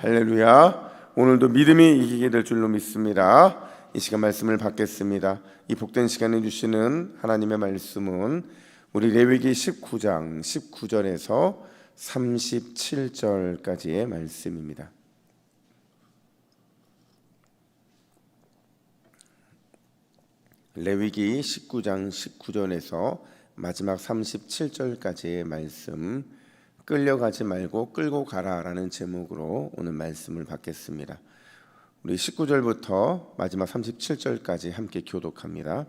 할렐루야. 오늘도 믿음이 이기게 될 줄로 믿습니다. 이 시간 말씀을 받겠습니다. 이 복된 시간에 주시는 하나님의 말씀은 우리 레위기 19장 19절에서 37절까지의 말씀입니다. 레위기 19장 19절에서 마지막 37절까지의 말씀, 끌려가지 말고 끌고 가라라는 제목으로 오늘 말씀을 받겠습니다. 우리 19절부터 마지막 37절까지 함께 교독합니다.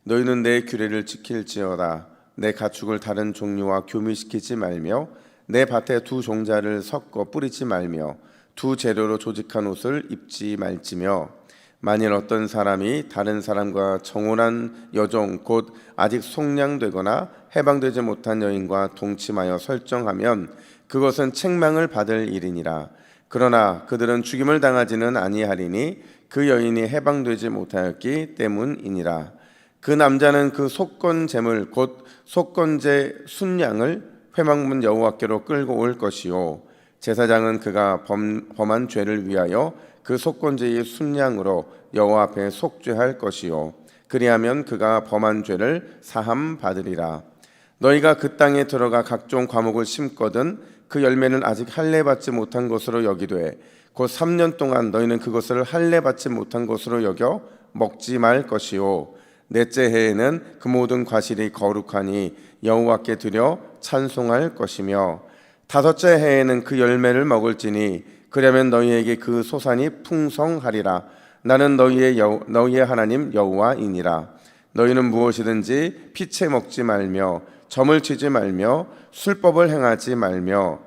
너희는 내 규례를 지킬지어다. 내 가축을 다른 종류와 교미시키지 말며 내 밭에 두 종자를 섞어 뿌리지 말며 두 재료로 조직한 옷을 입지 말지며 만일 어떤 사람이 다른 사람과 정혼한 여종 곧 아직 속량되거나 해방되지 못한 여인과 동침하여 설정하면 그것은 책망을 받을 일이니라. 그러나 그들은 죽임을 당하지는 아니하리니 그 여인이 해방되지 못하였기 때문이니라. 그 남자는 그 속건제물 곧 속건제 순양을 회막문 여호와께로 끌고 올 것이요 제사장은 그가 범한 죄를 위하여 그 속건제의 순양으로 여호와 앞에 속죄할 것이요 그리하면 그가 범한 죄를 사함 받으리라. 너희가 그 땅에 들어가 각종 과목을 심거든 그 열매는 아직 할례 받지 못한 것으로 여기되 곧 3년 동안 너희는 그것을 할례 받지 못한 것으로 여겨 먹지 말 것이요 넷째 해에는 그 모든 과실이 거룩하니 여호와께 드려 찬송할 것이며 다섯째 해에는 그 열매를 먹을지니 그러면 너희에게 그 소산이 풍성하리라. 나는 너희의 하나님 여호와이니라. 너희는 무엇이든지 피채 먹지 말며 점을 치지 말며 술법을 행하지 말며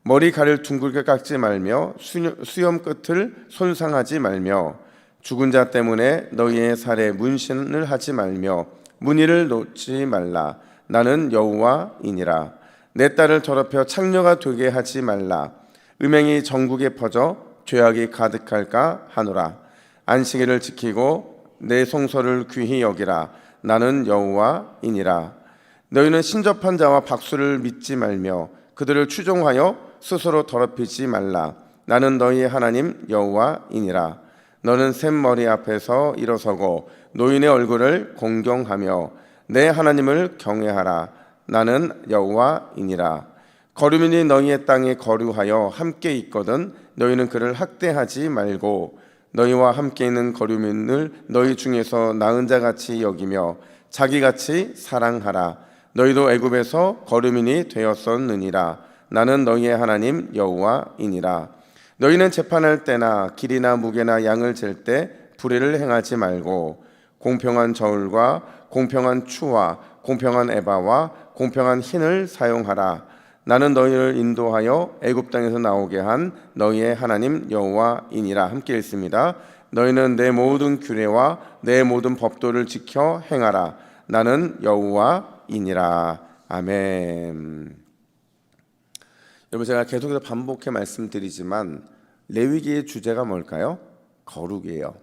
머리카락을 둥글게 깎지 말며 수염 끝을 손상하지 말며 죽은 자 때문에 너희의 살에 문신을 하지 말며 무늬를 놓지 말라. 나는 여호와이니라. 내 딸을 더럽혀 창녀가 되게 하지 말라. 음행이 전국에 퍼져 죄악이 가득할까 하노라. 안식일을 지키고 내 성소를 귀히 여기라. 나는 여호와이니라. 너희는 신접한 자와 박수를 믿지 말며 그들을 추종하여 스스로 더럽히지 말라. 나는 너희의 하나님 여호와이니라. 너는 샘머리 앞에서 일어서고 노인의 얼굴을 공경하며 내 하나님을 경외하라. 나는 여호와이니라. 거류민이 너희의 땅에 거류하여 함께 있거든 너희는 그를 학대하지 말고 너희와 함께 있는 거류민을 너희 중에서 나은 자같이 여기며 자기같이 사랑하라. 너희도 애굽에서 거류민이 되었었느니라. 나는 너희의 하나님 여호와이니라. 너희는 재판할 때나 길이나 무게나 양을 잴 때 불의를 행하지 말고 공평한 저울과 공평한 추와 공평한 에바와 공평한 흰을 사용하라. 나는 너희를 인도하여 애굽 땅에서 나오게 한 너희의 하나님 여호와이니라. 함께 읽습니다. 너희는 내 모든 규례와 내 모든 법도를 지켜 행하라. 나는 여호와이니라. 아멘. 여러분, 제가 계속해서 반복해 말씀드리지만 레위기의 주제가 뭘까요? 거룩이에요.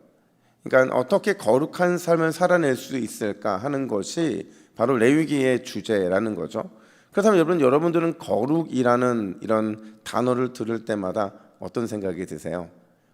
그러니까 어떻게 거룩한 삶을 살아낼 수 있을까 하는 것이 바로 레위기의 주제라는 거죠. 그렇다면 여러분들은 거룩이라는 이런 단어를 들을 때마다 어떤 생각이 드세요?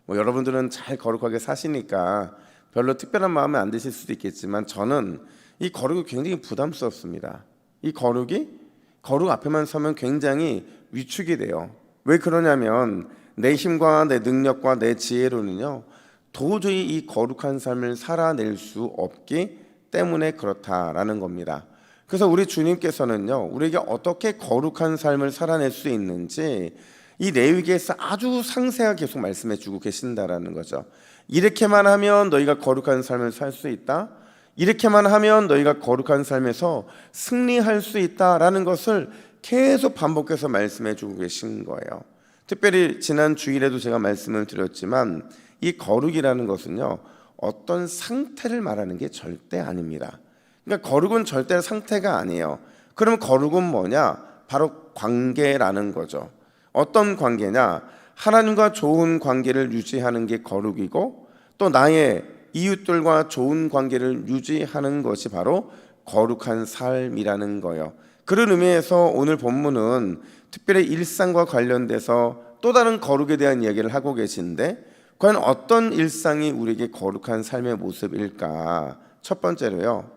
여러분들은 잘 거룩하게 사시니까 별로 특별한 마음에 안 드실 수도 있겠지만 저는 이 거룩이 굉장히 부담스럽습니다. 이 거룩 앞에만 서면 굉장히 위축이 돼요. 왜 그러냐면 내 힘과 내 능력과 내 지혜로는요 도저히 이 거룩한 삶을 살아낼 수 없기 때문에 그렇다라는 겁니다. 그래서 우리 주님께서는요 우리에게 어떻게 거룩한 삶을 살아낼 수 있는지 이 레위기에서 아주 상세하게 계속 말씀해 주고 계신다라는 거죠. 이렇게만 하면 너희가 거룩한 삶을 살 수 있다. 이렇게만 하면 너희가 거룩한 삶에서 승리할 수 있다라는 것을 계속 반복해서 말씀해 주고 계신 거예요. 특별히 지난 주일에도 제가 말씀을 드렸지만 이 거룩이라는 것은요 어떤 상태를 말하는 게 절대 아닙니다. 그러니까 거룩은 절대 상태가 아니에요. 그러면 거룩은 뭐냐? 바로 관계라는 거죠. 어떤 관계냐? 하나님과 좋은 관계를 유지하는 게 거룩이고 또 나의 이웃들과 좋은 관계를 유지하는 것이 바로 거룩한 삶이라는 거예요. 그런 의미에서 오늘 본문은 특별히 일상과 관련돼서 또 다른 거룩에 대한 이야기를 하고 계신데 과연 어떤 일상이 우리에게 거룩한 삶의 모습일까? 첫 번째로요,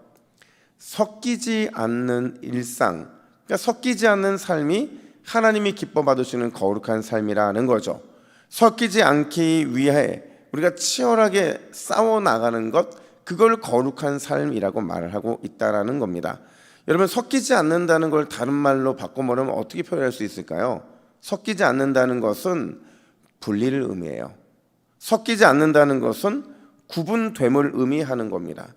섞이지 않는 일상, 그러니까 섞이지 않는 삶이 하나님이 기뻐 받으시는 거룩한 삶이라는 거죠. 섞이지 않기 위해 우리가 치열하게 싸워 나가는 것, 그걸 거룩한 삶이라고 말을 하고 있다라는 겁니다. 여러분, 섞이지 않는다는 걸 다른 말로 바꿔보면 어떻게 표현할 수 있을까요? 섞이지 않는다는 것은 분리를 의미해요. 섞이지 않는다는 것은 구분됨을 의미하는 겁니다.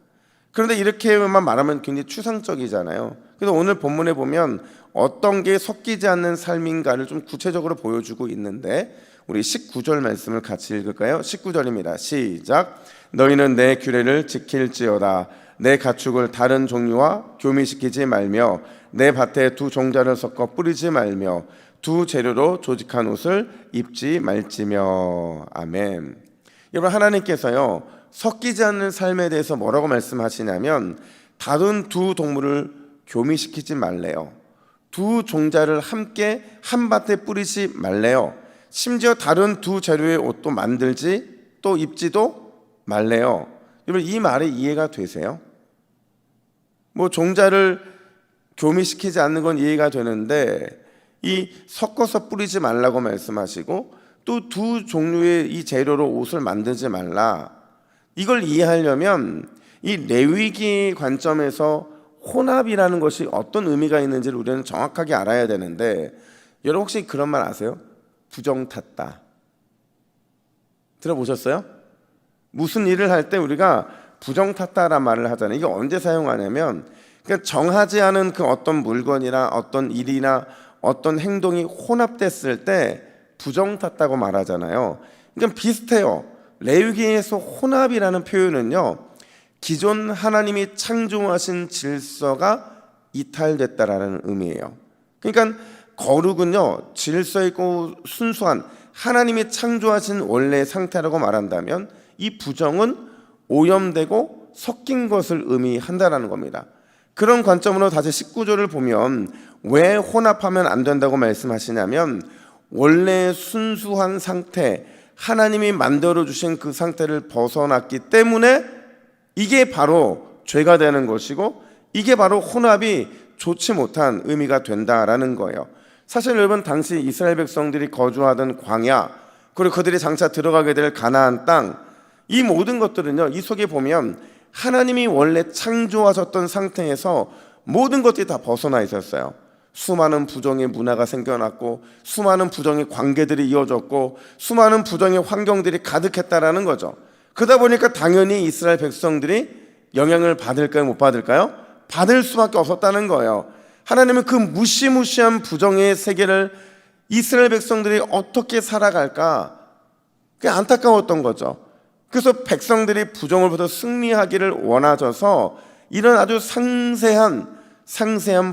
그런데 이렇게만 말하면 굉장히 추상적이잖아요. 그래서 오늘 본문에 보면 어떤 게 섞이지 않는 삶인가를 좀 구체적으로 보여주고 있는데 우리 19절 말씀을 같이 읽을까요? 19절입니다. 시작. 너희는 내 규례를 지킬지어다. 내 가축을 다른 종류와 교미시키지 말며 내 밭에 두 종자를 섞어 뿌리지 말며 두 재료로 조직한 옷을 입지 말지며. 아멘. 여러분, 하나님께서요 섞이지 않는 삶에 대해서 뭐라고 말씀하시냐면 다른 두 동물을 교미시키지 말래요. 두 종자를 함께 한 밭에 뿌리지 말래요. 심지어 다른 두 재료의 옷도 만들지 또 입지도 말래요. 여러분, 이 말이 이해가 되세요? 뭐 종자를 교미시키지 않는 건 이해가 되는데 이 섞어서 뿌리지 말라고 말씀하시고 또 두 종류의 이 재료로 옷을 만들지 말라, 이걸 이해하려면 이 레위기 관점에서 혼합이라는 것이 어떤 의미가 있는지를 우리는 정확하게 알아야 되는데, 여러분 혹시 그런 말 아세요? 부정탔다. 들어보셨어요? 무슨 일을 할 때 우리가 부정탔다라는 말을 하잖아요. 이게 언제 사용하냐면 그러니까 정하지 않은 그 어떤 물건이나 어떤 일이나 어떤 행동이 혼합됐을 때 부정탔다고 말하잖아요. 그러니까 비슷해요. 레위기에서 혼합이라는 표현은요, 기존 하나님이 창조하신 질서가 이탈됐다라는 의미예요. 그러니까 거룩은요, 질서 있고 순수한 하나님이 창조하신 원래의 상태라고 말한다면 이 부정은 오염되고 섞인 것을 의미한다라는 겁니다. 그런 관점으로 다시 19절을 보면 왜 혼합하면 안 된다고 말씀하시냐면 원래 순수한 상태, 하나님이 만들어주신 그 상태를 벗어났기 때문에 이게 바로 죄가 되는 것이고 이게 바로 혼합이 좋지 못한 의미가 된다라는 거예요. 사실 여러분, 당시 이스라엘 백성들이 거주하던 광야, 그리고 그들이 장차 들어가게 될 가나안 땅, 이 모든 것들은요, 이 속에 보면 하나님이 원래 창조하셨던 상태에서 모든 것들이 다 벗어나 있었어요. 수많은 부정의 문화가 생겨났고 수많은 부정의 관계들이 이어졌고 수많은 부정의 환경들이 가득했다라는 거죠. 그러다 보니까 당연히 이스라엘 백성들이 영향을 받을까요? 못 받을까요? 받을 수밖에 없었다는 거예요. 하나님은 그 무시무시한 부정의 세계를 이스라엘 백성들이 어떻게 살아갈까? 그게 안타까웠던 거죠. 그래서 백성들이 부정으로부터 승리하기를 원하셔서 이런 아주 상세한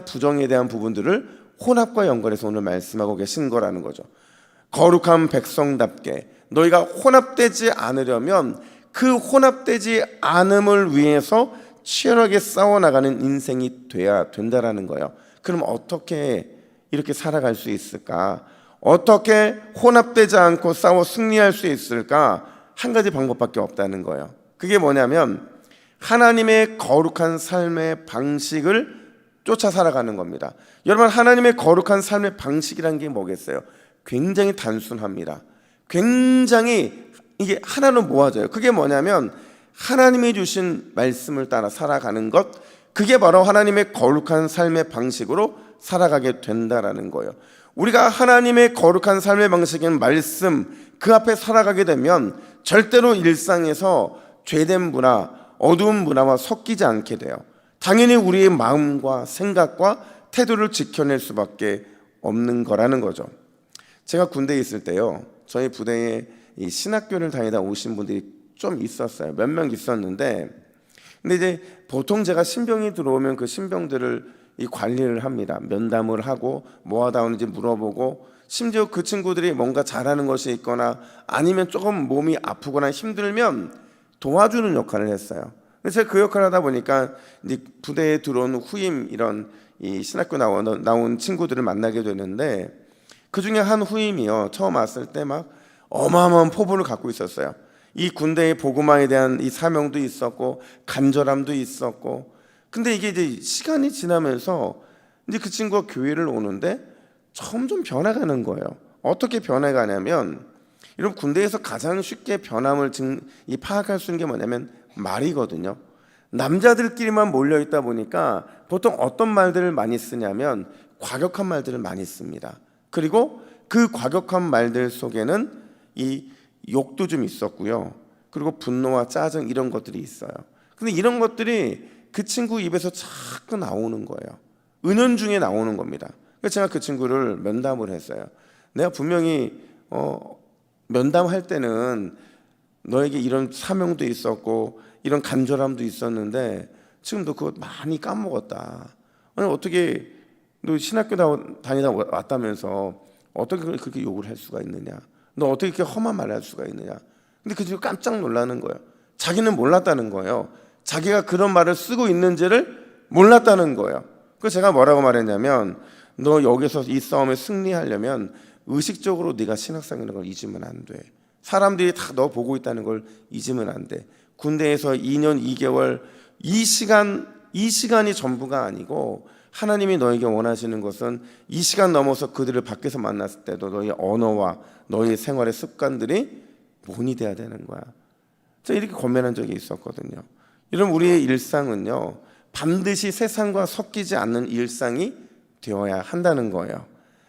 부정에 대한 부분들을 혼합과 연결해서 오늘 말씀하고 계신 거라는 거죠. 거룩한 백성답게 너희가 혼합되지 않으려면 그 혼합되지 않음을 위해서 치열하게 싸워나가는 인생이 돼야 된다라는 거예요. 그럼 어떻게 이렇게 살아갈 수 있을까? 어떻게 혼합되지 않고 싸워 승리할 수 있을까? 한 가지 방법밖에 없다는 거예요. 그게 뭐냐면 하나님의 거룩한 삶의 방식을 쫓아 살아가는 겁니다. 여러분, 하나님의 거룩한 삶의 방식이라는 게 뭐겠어요? 굉장히 단순합니다. 굉장히 이게 하나로 모아져요. 그게 뭐냐면 하나님이 주신 말씀을 따라 살아가는 것, 그게 바로 하나님의 거룩한 삶의 방식으로 살아가게 된다라는 거예요. 우리가 하나님의 거룩한 삶의 방식인 말씀, 그 앞에 살아가게 되면 절대로 일상에서 죄된 문화, 어두운 문화와 섞이지 않게 돼요. 당연히 우리의 마음과 생각과 태도를 지켜낼 수밖에 없는 거라는 거죠. 제가 군대에 있을 때요, 저희 부대에 이 신학교를 다니다 오신 분들이 좀 있었어요. 몇 명 있었는데, 근데 이제 보통 제가 신병이 들어오면 그 신병들을 이 관리를 합니다. 면담을 하고 뭐 하다 오는지 물어보고, 심지어 그 친구들이 뭔가 잘하는 것이 있거나 아니면 조금 몸이 아프거나 힘들면 도와주는 역할을 했어요. 그래서 제가 그 역할을 하다 보니까 이제 부대에 들어온 후임 이런 이 신학교 나온 친구들을 만나게 되는데, 그 중에 한 후임이요, 처음 왔을 때 막 어마어마한 포부를 갖고 있었어요. 이 군대의 복음화에 대한 이 사명도 있었고 간절함도 있었고. 근데 이게 이제 시간이 지나면서 이제 그 친구가 교회를 오는데 점점 변해가는 거예요. 어떻게 변해가냐면, 여러분 군대에서 가장 쉽게 변함을 파악할 수 있는 게 뭐냐면 말이거든요. 남자들끼리만 몰려있다 보니까 보통 어떤 말들을 많이 쓰냐면 과격한 말들을 많이 씁니다. 그리고 그 과격한 말들 속에는 이 욕도 좀 있었고요. 그리고 분노와 짜증 이런 것들이 있어요. 근데 이런 것들이 그 친구 입에서 자꾸 나오는 거예요. 은연중에 나오는 겁니다. 그래서 제가 그 친구를 면담을 했어요. 내가 분명히 면담할 때는 너에게 이런 사명도 있었고 이런 간절함도 있었는데 지금 너 그거 많이 까먹었다. 아니 어떻게 너 신학교 다니다 왔다면서 어떻게 그렇게 욕을 할 수가 있느냐? 너 어떻게 이렇게 험한 말을 할 수가 있느냐? 근데 그 친구 깜짝 놀라는 거예요. 자기는 몰랐다는 거예요. 자기가 그런 말을 쓰고 있는지를 몰랐다는 거예요. 그래서 제가 뭐라고 말했냐면, 너 여기서 이 싸움에 승리하려면 의식적으로 네가 신학생이라는 걸 잊으면 안 돼. 사람들이 다 너 보고 있다는 걸 잊으면 안 돼. 군대에서 2년 2개월 이 시간이 전부가 아니고, 하나님이 너에게 원하시는 것은 이 시간 넘어서 그들을 밖에서 만났을 때도 너의 언어와 너의 생활의 습관들이 본이 돼야 되는 거야. 제가 이렇게 고민한 적이 있었거든요. 이런 우리의 일상은요, 반드시 세상과 섞이지 않는 일상이 되어야 한다는 거예요.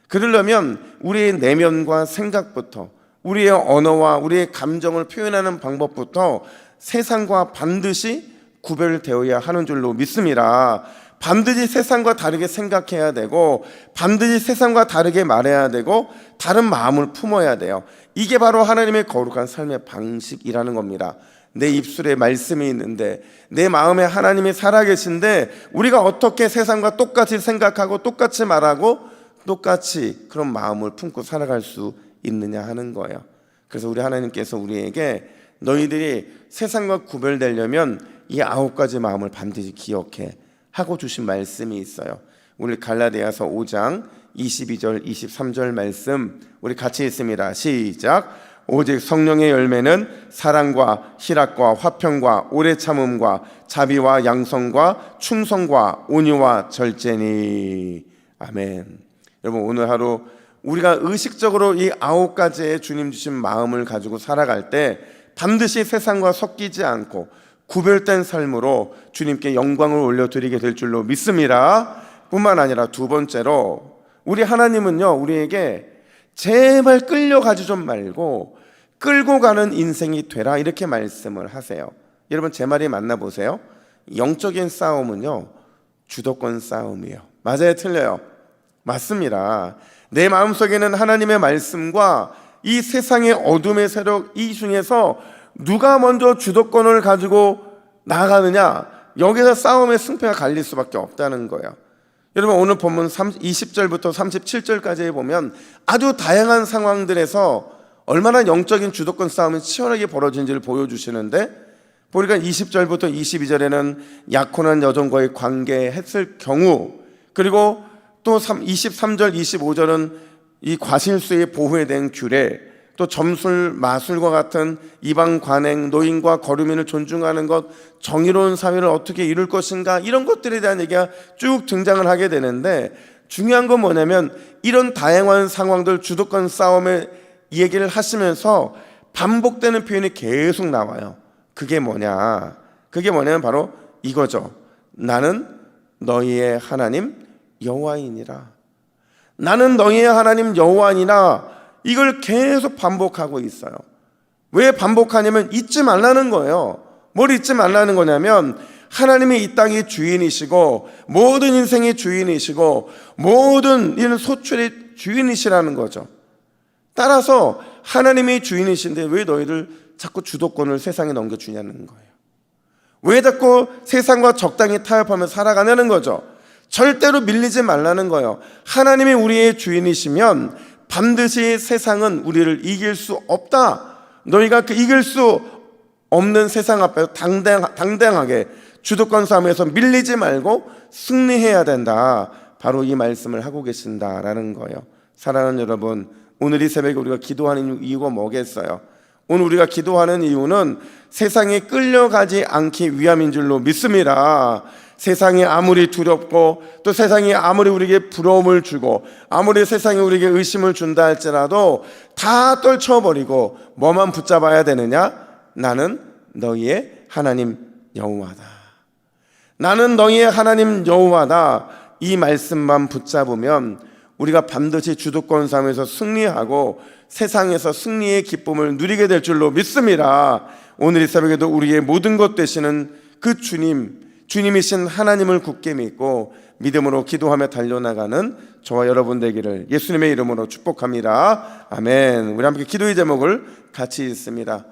그러려면 우리의 내면과 생각부터, 우리의 언어와 우리의 감정을 표현하는 방법부터 세상과 반드시 구별되어야 하는 줄로 믿습니다. 반드시 세상과 다르게 생각해야 되고, 반드시 세상과 다르게 말해야 되고, 다른 마음을 품어야 돼요. 이게 바로 하나님의 거룩한 삶의 방식이라는 겁니다. 내 입술에 말씀이 있는데, 내 마음에 하나님이 살아계신데, 우리가 어떻게 세상과 똑같이 생각하고 똑같이 말하고 똑같이 그런 마음을 품고 살아갈 수 있느냐 하는 거예요. 그래서 우리 하나님께서 우리에게 너희들이 세상과 구별되려면 이 9가지 마음을 반드시 기억해 하고 주신 말씀이 있어요. 우리 갈라디아서 5장 22절 23절 말씀 우리 같이 읽습니다. 시작. 오직 성령의 열매는 사랑과 희락과 화평과 오래 참음과 자비와 양성과 충성과 온유와 절제니. 아멘. 여러분, 오늘 하루 우리가 의식적으로 이 9가지의 주님 주신 마음을 가지고 살아갈 때 반드시 세상과 섞이지 않고 구별된 삶으로 주님께 영광을 올려드리게 될 줄로 믿습니다. 뿐만 아니라 두 번째로, 우리 하나님은요, 우리에게 제발 끌려가지 좀 말고 끌고 가는 인생이 되라, 이렇게 말씀을 하세요. 여러분, 제 말이 맞나 보세요. 영적인 싸움은요, 주도권 싸움이에요. 맞아요, 틀려요? 맞습니다. 내 마음속에는 하나님의 말씀과 이 세상의 어둠의 세력, 이 중에서 누가 먼저 주도권을 가지고 나가느냐, 여기서 싸움의 승패가 갈릴 수밖에 없다는 거예요. 여러분, 오늘 본문 20절부터 37절까지 보면 아주 다양한 상황들에서 얼마나 영적인 주도권 싸움이 치열하게 벌어진지를 보여주시는데, 보니까 20절부터 22절에는 약혼한 여종과의 관계했을 경우, 그리고 또 23절 25절은 이 과실수의 보호에 대한 규례, 또 점술, 마술과 같은 이방 관행, 노인과 거류민을 존중하는 것, 정의로운 사회를 어떻게 이룰 것인가, 이런 것들에 대한 얘기가 쭉 등장을 하게 되는데, 중요한 건 뭐냐면 이런 다양한 상황들, 주도권 싸움의 얘기를 하시면서 반복되는 표현이 계속 나와요. 그게 뭐냐? 그게 뭐냐면 바로 이거죠. 나는 너희의 하나님 여호와이니라. 나는 너희의 하나님 여호와이니라. 이걸 계속 반복하고 있어요. 왜 반복하냐면 잊지 말라는 거예요. 뭘 잊지 말라는 거냐면 하나님이 이 땅의 주인이시고 모든 인생의 주인이시고 모든 이런 소출의 주인이시라는 거죠. 따라서 하나님이 주인이신데 왜 너희들 자꾸 주도권을 세상에 넘겨주냐는 거예요. 왜 자꾸 세상과 적당히 타협하며 살아가냐는 거죠. 절대로 밀리지 말라는 거예요. 하나님이 우리의 주인이시면 반드시 세상은 우리를 이길 수 없다. 너희가 그 이길 수 없는 세상 앞에서 당당하게 주도권 싸움에서 밀리지 말고 승리해야 된다. 바로 이 말씀을 하고 계신다라는 거예요. 사랑하는 여러분, 오늘 이 새벽에 우리가 기도하는 이유가 뭐겠어요? 오늘 우리가 기도하는 이유는 세상에 끌려가지 않기 위함인 줄로 믿습니다. 세상이 아무리 두렵고 또 세상이 아무리 우리에게 부러움을 주고 아무리 세상이 우리에게 의심을 준다 할지라도 다 떨쳐버리고 뭐만 붙잡아야 되느냐? 나는 너희의 하나님 여호와다. 나는 너희의 하나님 여호와다. 이 말씀만 붙잡으면 우리가 반드시 주도권 싸움에서 승리하고 세상에서 승리의 기쁨을 누리게 될 줄로 믿습니다. 오늘 이 새벽에도 우리의 모든 것 되시는 그 주님이신 하나님을 굳게 믿고 믿음으로 기도하며 달려나가는 저와 여러분 되기를 예수님의 이름으로 축복합니다. 아멘. 우리 함께 기도의 제목을 같이 읽습니다.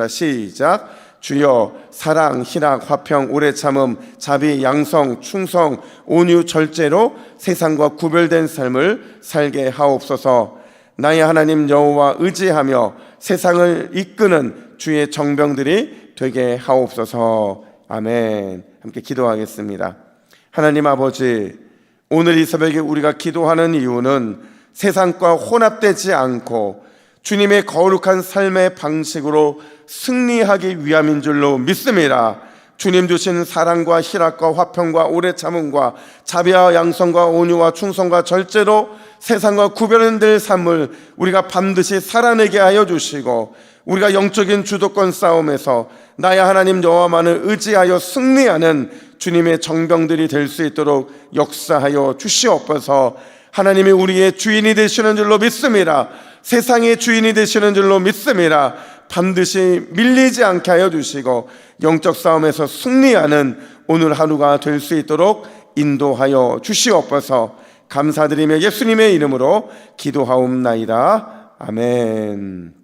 시작. 주여, 사랑, 희락, 화평, 오래 참음, 자비, 양성, 충성, 온유, 절제로 세상과 구별된 삶을 살게 하옵소서. 나의 하나님 여호와 의지하며 세상을 이끄는 주의 정병들이 되게 하옵소서. 아멘. 함께 기도하겠습니다. 하나님 아버지, 오늘 이 새벽에 우리가 기도하는 이유는 세상과 혼합되지 않고 주님의 거룩한 삶의 방식으로 승리하기 위함인 줄로 믿습니다. 주님 주신 사랑과 희락과 화평과 오래 참음과 자비와 양성과 온유와 충성과 절제로 세상과 구별될 삶을 우리가 반드시 살아내게 하여 주시고 우리가 영적인 주도권 싸움에서 나의 하나님 여호와만을 의지하여 승리하는 주님의 정병들이 될 수 있도록 역사하여 주시옵소서. 하나님이 우리의 주인이 되시는 줄로 믿습니다. 세상의 주인이 되시는 줄로 믿습니다. 반드시 밀리지 않게 하여 주시고 영적 싸움에서 승리하는 오늘 하루가 될 수 있도록 인도하여 주시옵소서. 감사드리며 예수님의 이름으로 기도하옵나이다. 아멘.